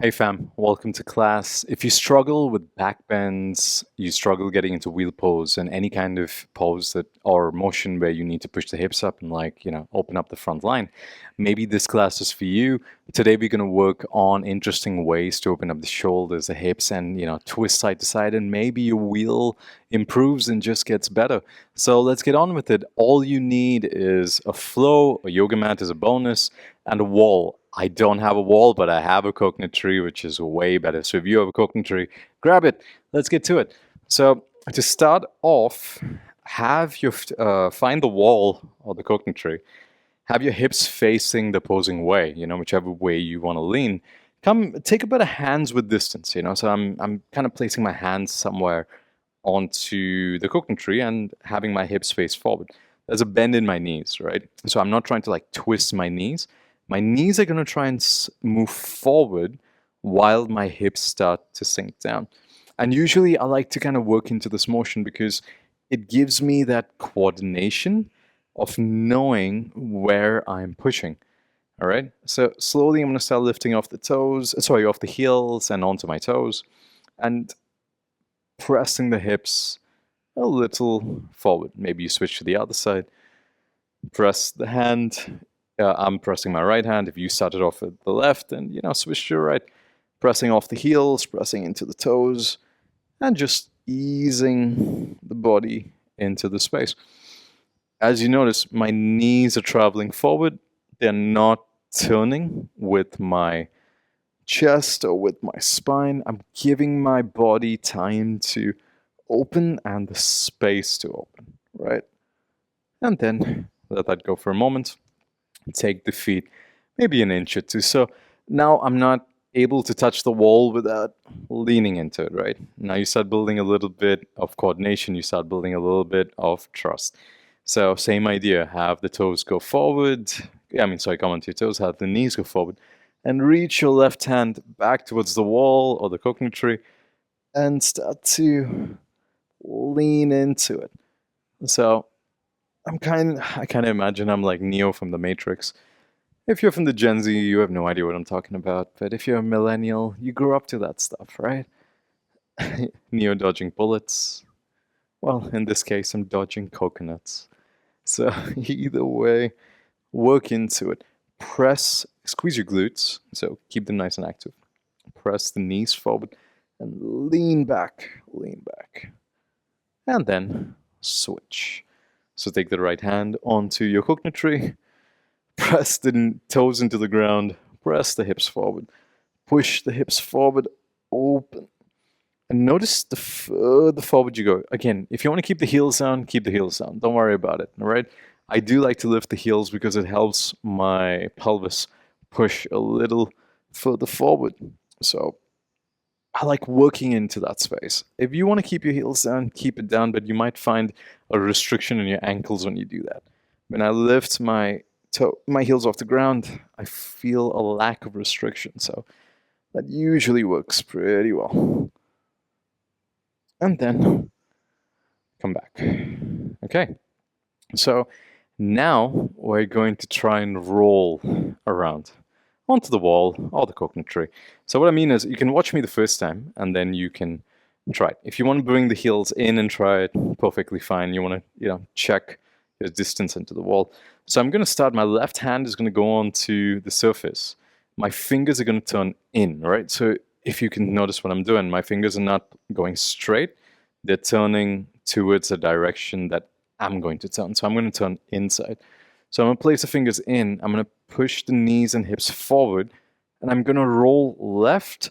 Hey fam, welcome to class. If you struggle with backbends, you struggle getting into wheel pose and any kind of pose that or motion where you need to push the hips up and open up the front line, maybe this class is for you. Today we're going to work on interesting ways to open up the shoulders, the hips, and twist side to side, and maybe your wheel improves and just gets better. So let's get on with it. All you need is a flow, a yoga mat is a bonus, and a wall. I don't have a wall, but I have a coconut tree, which is way better. So if you have a coconut tree, grab it. Let's get to it. So to start off, have your find the wall or the coconut tree. Have your hips facing the opposing way. Whichever way you want to lean. Come take a bit of hands with distance. So I'm kind of placing my hands somewhere onto the coconut tree and having my hips face forward. There's a bend in my knees, right? So I'm not trying to twist my knees. My knees are going to try and move forward while my hips start to sink down. And usually I like to kind of work into this motion because it gives me that coordination of knowing where I'm pushing. All right. So slowly I'm going to start lifting off off the heels and onto my toes and pressing the hips a little forward. Maybe you switch to the other side. Press the hand. I'm pressing my right hand. If you started off at the left, and switch to your right, pressing off the heels, pressing into the toes, and just easing the body into the space. As you notice, my knees are traveling forward. They're not turning with my chest or with my spine. I'm giving my body time to open and the space to open, right? And then let that go for a moment. Take the feet maybe an inch or two. So now I'm not able to touch the wall without leaning into it, right? Now you start building a little bit of coordination. You start building a little bit of trust. So same idea. Have the toes go forward. Come onto your toes. Have the knees go forward. And reach your left hand back towards the wall or the coconut tree and start to lean into it. So I kind of imagine I'm like Neo from the Matrix. If you're from the Gen Z, you have no idea what I'm talking about. But if you're a millennial, you grew up to that stuff, right? Neo dodging bullets. Well, in this case, I'm dodging coconuts. So either way, work into it. Squeeze your glutes. So keep them nice and active. Press the knees forward and lean back. And then switch. So take the right hand onto your coconut tree, press the toes into the ground, press the hips forward, push the hips forward, open. And notice the further forward you go. Again, if you want to keep the heels down, keep the heels down. Don't worry about it, all right? I do like to lift the heels because it helps my pelvis push a little further forward. So I like working into that space. If you want to keep your heels down, keep it down, but you might find a restriction in your ankles when you do that. When I lift my heels off the ground, I feel a lack of restriction. So that usually works pretty well. And then come back. Okay. So now we're going to try and roll around onto the wall or the coconut tree. So what I mean is you can watch me the first time and then you can try it. If you want to bring the heels in and try it, perfectly fine. You want to, check your distance into the wall. So I'm going to start, my left hand is going to go onto the surface. My fingers are going to turn in, right? So if you can notice what I'm doing, my fingers are not going straight. They're turning towards a direction that I'm going to turn. So I'm going to turn inside. So I'm going to place the fingers in. I'm going to push the knees and hips forward. And I'm going to roll left,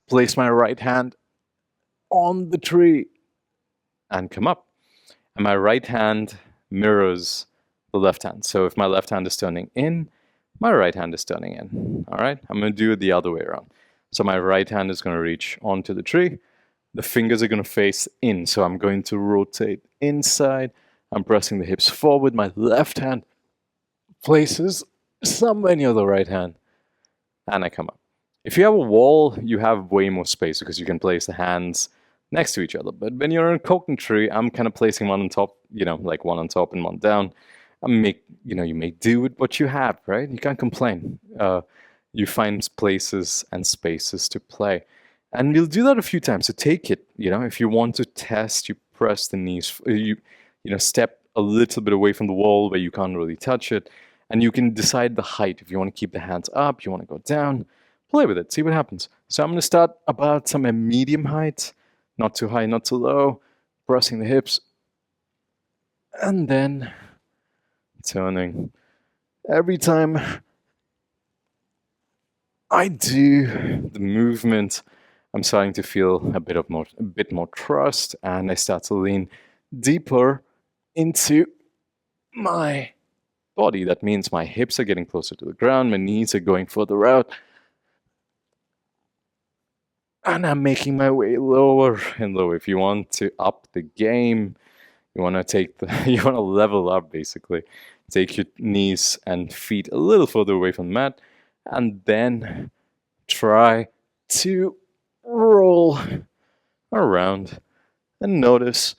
place my right hand on the tree, and come up. And my right hand mirrors the left hand. So if my left hand is turning in, my right hand is turning in. All right? I'm going to do it the other way around. So my right hand is going to reach onto the tree. The fingers are going to face in. So I'm going to rotate inside. I'm pressing the hips forward. My left hand places somewhere near the right hand, and I come up. If you have a wall, you have way more space because you can place the hands next to each other. But when you're in a coconut tree, I'm kind of placing one on top, like one on top and one down. You may do with what you have, right? You can't complain. you find places and spaces to play. And we'll do that a few times. So take it, if you want to test, you press the knees, step a little bit away from the wall where you can't really touch it. And you can decide the height. If you want to keep the hands up, you want to go down, play with it, see what happens. So I'm going to start about some medium height, not too high, not too low, pressing the hips, and then turning. Every time I do the movement, I'm starting to feel a bit more trust, and I start to lean deeper into my body. That means my hips are getting closer to the ground, my knees are going further out, and I'm making my way lower and lower. If you want to up the game, you want to level up, basically. Take your knees and feet a little further away from the mat, and then try to roll around and notice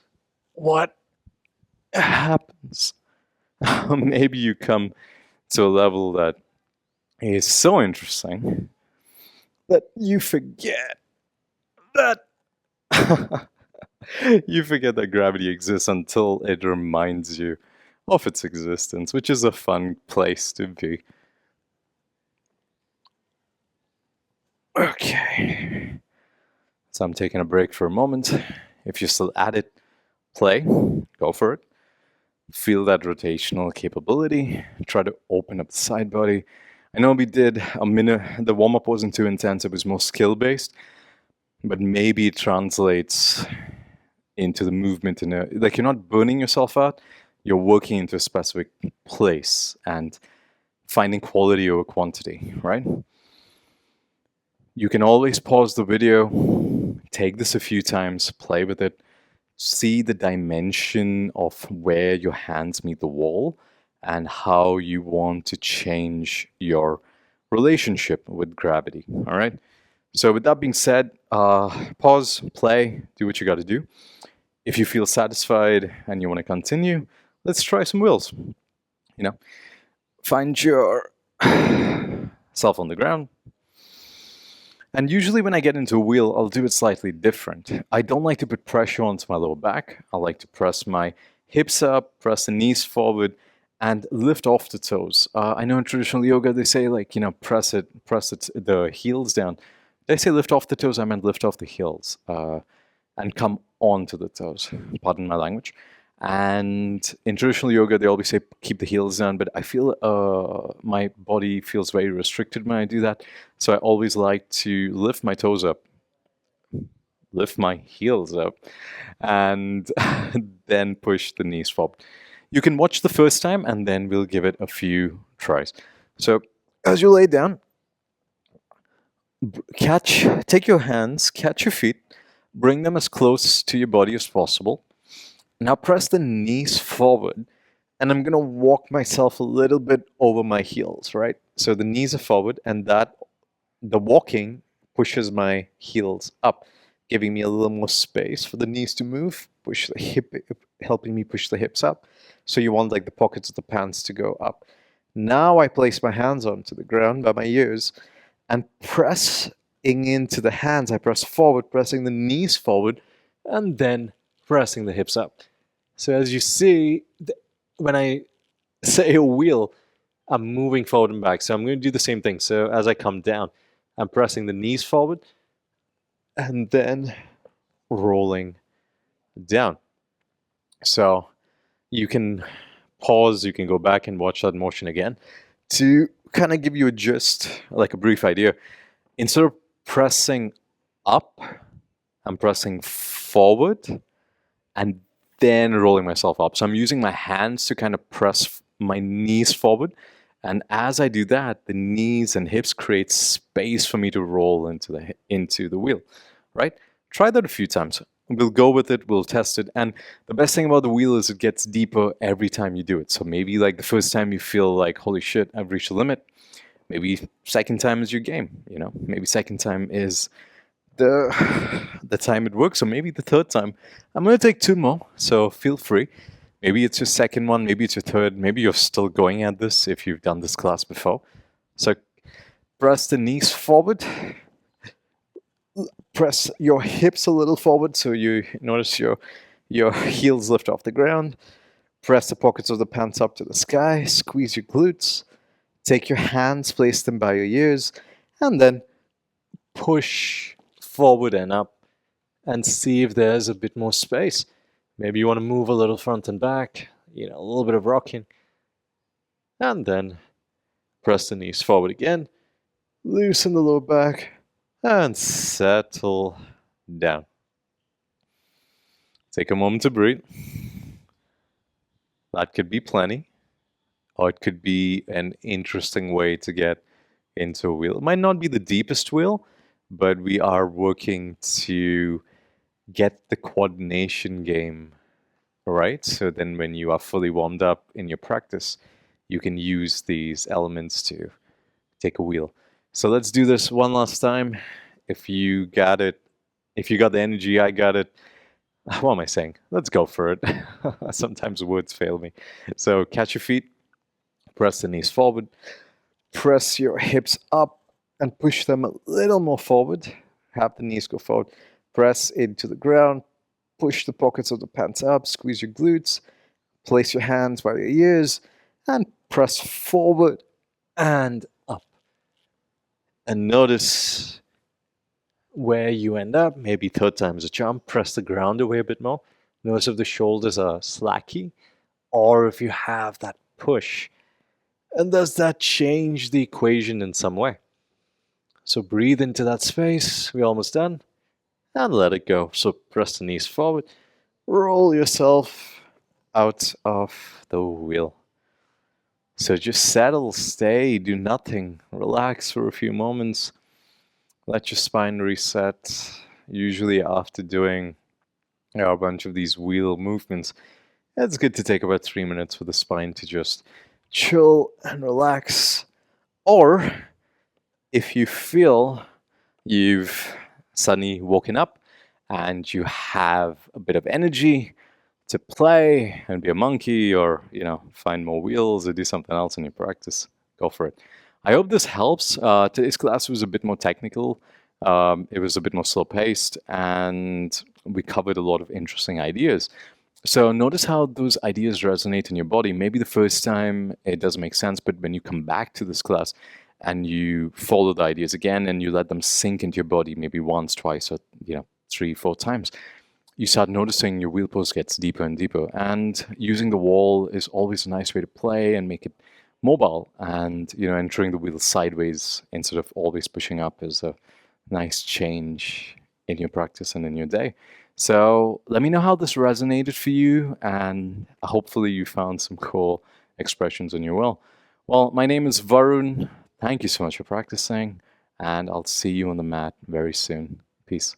what happens. Maybe you come to a level that is so interesting that you forget that gravity exists until it reminds you of its existence, which is a fun place to be. Okay. So I'm taking a break for a moment. If you're still at it, play, go for it. Feel that rotational capability. Try to open up the side body. I know we did a minute, the warm-up wasn't too intense, it was more skill-based, but maybe it translates into the movement like you're not burning yourself out, you're working into a specific place and finding quality over quantity, right? You can always pause the video, take this a few times, play with it, see the dimension of where your hands meet the wall and how you want to change your relationship with gravity, all right? So with that being said, pause, play, do what you got to do. If you feel satisfied and you want to continue, let's try some wheels. Find your self on the ground. And usually when I get into a wheel, I'll do it slightly different. I don't like to put pressure onto my lower back. I like to press my hips up, press the knees forward, and lift off the toes. I know in traditional yoga they say press the heels down. They say lift off the toes. I meant lift off the heels and come onto the toes. Pardon my language. And in traditional yoga, they always say keep the heels down, but I feel my body feels very restricted when I do that. So I always like to lift my toes up, lift my heels up, and then push the knees forward. You can watch the first time, and then we'll give it a few tries. So as you lay down, take your hands, catch your feet, bring them as close to your body as possible. Now press the knees forward, and I'm going to walk myself a little bit over my heels, right? So the knees are forward, and the walking pushes my heels up, giving me a little more space for the knees to move, helping me push the hips up. So you want like the pockets of the pants to go up. Now I place my hands onto the ground by my ears, and pressing into the hands, I press forward, pressing the knees forward, and then pressing the hips up. So as you see, when I say a wheel, I'm moving forward and back. So I'm going to do the same thing. So as I come down, I'm pressing the knees forward and then rolling down. So you can pause, you can go back and watch that motion again to kind of give you like a brief idea. Instead of pressing up, I'm pressing forward and then rolling myself up. So I'm using my hands to kind of press my knees forward. And as I do that, the knees and hips create space for me to roll into the wheel, right? Try that a few times. We'll go with it, we'll test it. And the best thing about the wheel is it gets deeper every time you do it. So maybe like the first time you feel like, holy shit, I've reached the limit. Maybe second time is your game, Maybe second time is the time it works, or maybe the third time. I'm going to take 2 more, so feel free. Maybe it's your second one, maybe it's your third, maybe you're still going at this if you've done this class before. So Press the knees forward. Press your hips a little forward so you notice your heels lift off the ground. Press the pockets of the pants up to the sky. Squeeze your glutes. Take your hands, place them by your ears, and then push forward and up and see if there's a bit more space. Maybe you want to move a little front and back, a little bit of rocking. And then press the knees forward again. Loosen the lower back and settle down. Take a moment to breathe. That could be plenty, or it could be an interesting way to get into a wheel. It might not be the deepest wheel, but we are working to get the coordination game right. So then when you are fully warmed up in your practice, you can use these elements to take a wheel. So let's do this one last time. If you got it, if you got the energy, I got it. What am I saying? Let's go for it. Sometimes words fail me. So catch your feet, press the knees forward, press your hips up and push them a little more forward. Have the knees go forward. Press into the ground, push the pockets of the pants up, squeeze your glutes, place your hands by your ears, and press forward and up. And notice where you end up. Maybe third time is a charm. Press the ground away a bit more. Notice if the shoulders are slacky or if you have that push. And does that change the equation in some way? So breathe into that space. We're almost done. And let it go. So press the knees forward. Roll yourself out of the wheel. So just settle, stay, do nothing. Relax for a few moments. Let your spine reset. Usually after doing a bunch of these wheel movements, it's good to take about 3 minutes for the spine to just chill and relax. Or if you feel you've suddenly woken up and you have a bit of energy to play and be a monkey, or find more wheels or do something else in your practice, go for it. I hope this helps. Today's class was a bit more technical. It was a bit more slow paced, and we covered a lot of interesting ideas. So notice how those ideas resonate in your body. Maybe the first time it doesn't make sense, but when you come back to this class and you follow the ideas again and you let them sink into your body, maybe once, twice, or 3, 4 times, you start noticing your wheel pose gets deeper and deeper. And using the wall is always a nice way to play and make it mobile. And entering the wheel sideways instead of always pushing up is a nice change in your practice and in your day. So let me know how this resonated for you, and hopefully you found some cool expressions in your will. Well, my name is Varun. Thank you so much for practicing, and I'll see you on the mat very soon. Peace.